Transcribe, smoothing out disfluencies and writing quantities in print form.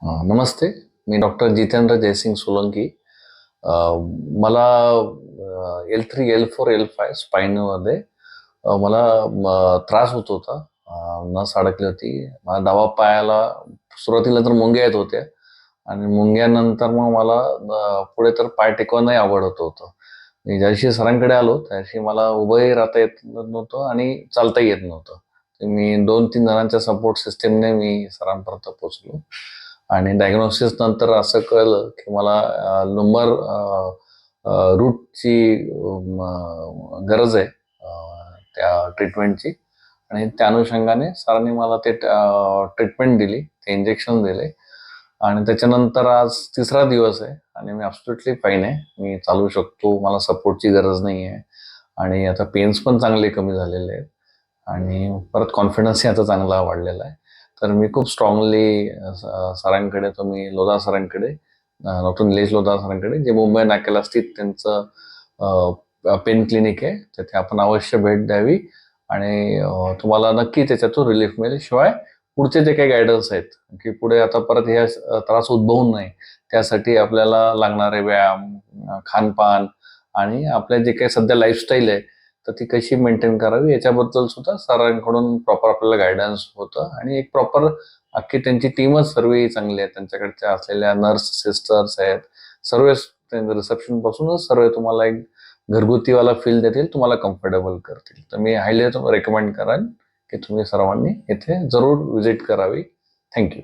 नमस्ते. मी doctor Jitendra Jaisingh Solanki. अ, मला L3, L4, L5 स्पाईनमध्ये मला त्रास होत होता. नस अडकली होती. मला डावा पायाला सुरुवातीला तर मुंग्या येत होत्या आणि मुंग्यानंतर मग मला पुढे तर पाय टेकवणंही अवघड होत होतं. मी ज्यादिवशी सरांकडे आलो त्या दिवशी मला उभंही राहता येत नव्हतं आणि चालताही येत नव्हतं. तर मी 2-3 जणांच्या सपोर्ट सिस्टीमने मी सरांपर्यंत पोहोचलो आणि डायग्नोसिस नंतर असं कळलं की मला लुंबर रूटची गरज आहे त्या ट्रीटमेंटची. आणि त्या अनुषंगाने सरांनी मला ते ट्रीटमेंट दिली, ते इंजेक्शन दिले आणि त्याच्यानंतर आज तिसरा दिवस आहे आणि मी ॲब्सोल्युटली फाईन आहे. मी चालू शकतो, मला सपोर्टची गरज नाही आहे आणि आता पेन्स पण चांगले कमी झालेले आहेत आणि परत कॉन्फिडन्सही आता चांगला वाढलेला आहे. तर मी खूप स्ट्रॉंगली सरांकडे, तुम्ही लोधा सरांकडे, डॉक्टर निलेश लोधा सरांकडे, जे मुंबई नाक्याला स्थित त्यांचं पेन क्लिनिक आहे, तिथे आपण अवश्य भेट द्यावी आणि तुम्हाला नक्की त्याच्यातून रिलीफ मिळेल. शिवाय पुढचे जे काही गायडन्स आहेत की पुढे आता परत हे त्रास उद्भवू नये त्यासाठी आपल्याला लागणारे व्यायाम, खानपान आणि आपल्या जे काही सध्या लाईफस्टाईल आहे तर ती कशी मेंटेन करावी याच्याबद्दल सुद्धा सरांकडून प्रॉपर आपल्याला गायडन्स होतं आणि एक प्रॉपर अख्खी त्यांची टीमच सर्व चांगली आहे. त्यांच्याकडच्या असलेल्या नर्स सिस्टर्स आहेत, सर्व रिसेप्शन पासूनच सर्व तुम्हाला एक घरगुतीवाला फील देतील, तुम्हाला कम्फर्टेबल करतील. तर मी हायली रेकमेंड करेन की तुम्ही सर्वांनी इथे जरूर व्हिजिट करावी. थँक्यू.